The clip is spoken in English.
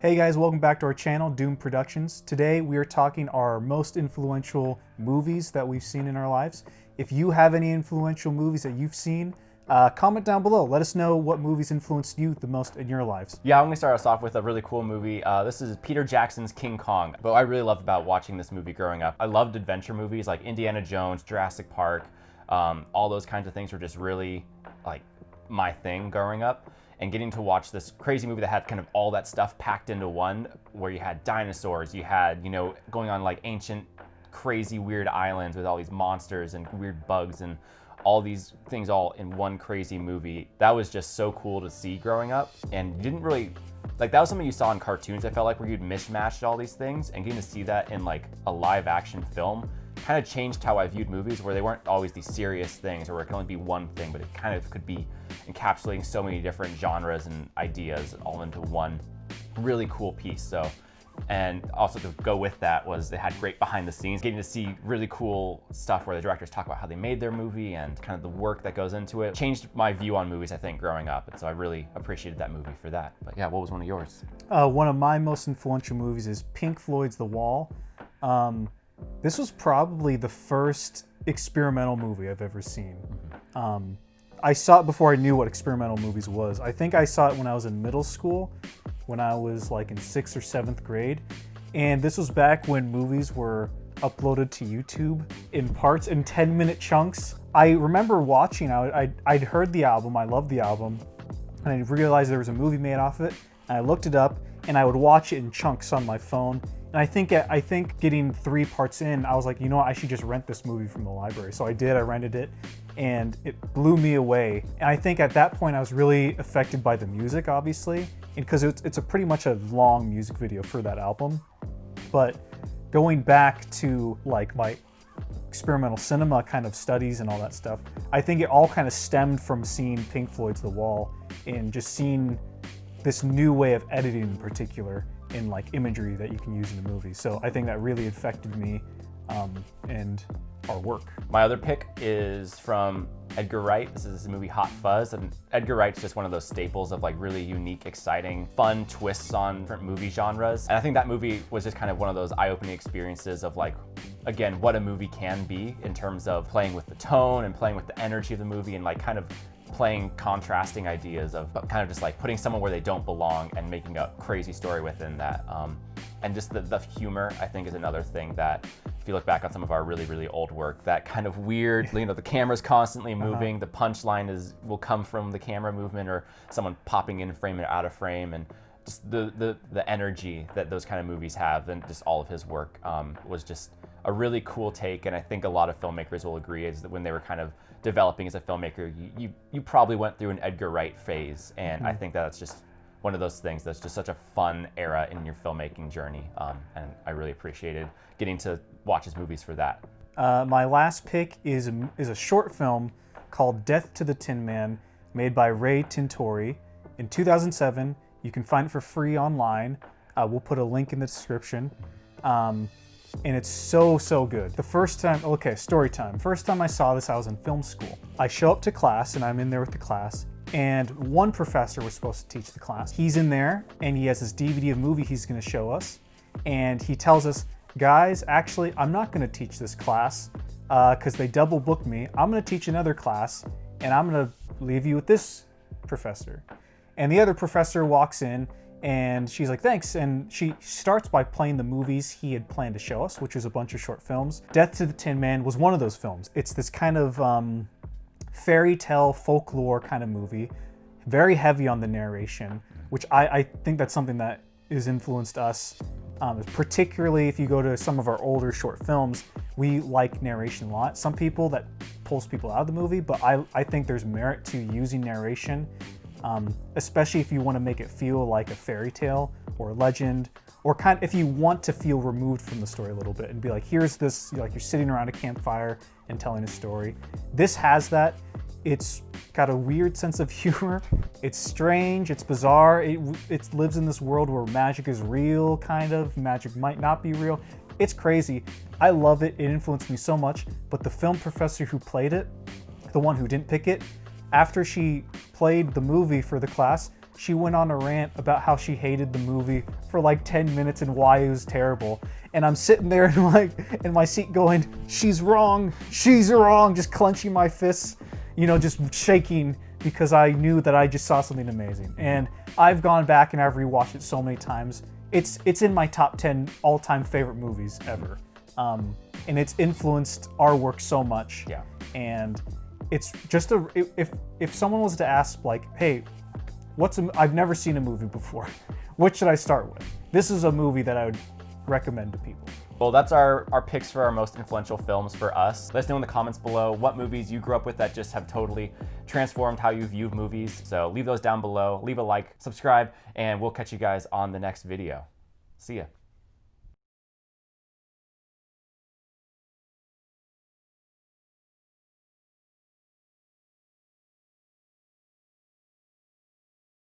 Hey guys, welcome back to our channel, Doom Productions. Today we are talking our most influential movies that we've seen in our lives. If you have any influential movies that you've seen, comment down below. Let us know what movies influenced you the most in your lives. Yeah, I'm gonna start us off with a really cool movie. This is Peter Jackson's King Kong. But what I really loved about watching this movie growing up, I loved adventure movies like Indiana Jones, Jurassic Park, all those kinds of things were just really like my thing growing up. And getting to watch this crazy movie that had kind of all that stuff packed into one, where you had dinosaurs, you had, going on like ancient, crazy, weird islands with all these monsters and weird bugs and all these things all in one crazy movie. That was just so cool to see growing up. And you didn't really, like, that was something you saw in cartoons, I felt like, where you'd mishmashed all these things, and getting to see that in like a live action film kind of changed how I viewed movies, where they weren't always these serious things or it can only be one thing, but it kind of could be encapsulating so many different genres and ideas all into one really cool piece. So, and also to go with that was they had great behind the scenes, getting to see really cool stuff where the directors talk about how they made their movie and kind of the work that goes into it. Changed my view on movies, I think, growing up, and so I really appreciated that movie for that. But yeah, what was one of yours? One of my most influential movies is Pink Floyd's The Wall. This was probably the first experimental movie I've ever seen. I saw it before I knew what experimental movies was. I think I saw it when I was in middle school, when I was like in 6th or 7th grade. And this was back when movies were uploaded to YouTube in parts, in 10-minute chunks. I remember watching, I'd heard the album, I loved the album, and I realized there was a movie made off of it. And I looked it up, and I would watch it in chunks on my phone. And I think getting 3 parts in, I was like, you know what, I should just rent this movie from the library. So I did, I rented it, and it blew me away. And I think at that point I was really affected by the music, obviously, because it's a pretty much a long music video for that album. But going back to like my experimental cinema kind of studies and all that stuff, I think it all kind of stemmed from seeing Pink Floyd's The Wall and just seeing this new way of editing in particular, in like imagery that you can use in the movie. So I think that really affected me and our work. My other pick is from Edgar Wright. This is the movie Hot Fuzz, and Edgar Wright's just one of those staples of like really unique, exciting, fun twists on different movie genres. And I think that movie was just kind of one of those eye-opening experiences of like, again, what a movie can be in terms of playing with the tone and playing with the energy of the movie and like kind of playing contrasting ideas of kind of just like putting someone where they don't belong and making a crazy story within that. And just the humor, I think, is another thing that, if you look back on some of our really, really old work, that kind of weird, the camera's constantly moving, the punchline will come from the camera movement or someone popping in frame and out of frame, and just the energy that those kind of movies have, and just all of his work was just a really cool take. And I think a lot of filmmakers will agree is that when they were kind of developing as a filmmaker, you probably went through an Edgar Wright phase, and I think that's just one of those things that's just such a fun era in your filmmaking journey, and I really appreciated getting to watch his movies for that. My last pick is a short film called Death to the Tin Man, made by Ray Tintori in 2007. You can find it for free online. We'll put a link in the description. And it's so good. The first time, okay, story time. First time I saw this, I was in film school. I show up to class and I'm in there with the class, and one professor was supposed to teach the class. He's in there and he has this DVD of movie he's gonna show us. And he tells us, guys, actually, I'm not gonna teach this class because they double booked me. I'm gonna teach another class and I'm gonna leave you with this professor. And the other professor walks in and she's like, thanks. And she starts by playing the movies he had planned to show us, which was a bunch of short films. Death to the Tin Man was one of those films. It's this kind of fairy tale folklore kind of movie, very heavy on the narration, which I think that's something that has influenced us. Particularly if you go to some of our older short films, we like narration a lot. Some people, that pulls people out of the movie, but I think there's merit to using narration, especially if you want to make it feel like a fairy tale or a legend, or kind of if you want to feel removed from the story a little bit and be like, here's this, like you're sitting around a campfire and telling a story. This has that. It's got a weird sense of humor. It's strange, it's bizarre. It lives in this world where magic is real, kind of. Magic might not be real. It's crazy. I love it. It influenced me so much. But the film professor who played it, the one who didn't pick it, after she played the movie for the class, she went on a rant about how she hated the movie for like 10 minutes and why it was terrible. And I'm sitting there in my seat going, she's wrong, just clenching my fists, just shaking because I knew that I just saw something amazing. And I've gone back and I've rewatched it so many times. It's in my top 10 all-time favorite movies ever. And it's influenced our work so much. Yeah. And it's just if someone was to ask like, hey, I've never seen a movie before, what should I start with? This is a movie that I would recommend to people. Well, that's our picks for our most influential films for us. Let us know in the comments below what movies you grew up with that just have totally transformed how you view movies. So leave those down below, leave a like, subscribe, and we'll catch you guys on the next video. See ya.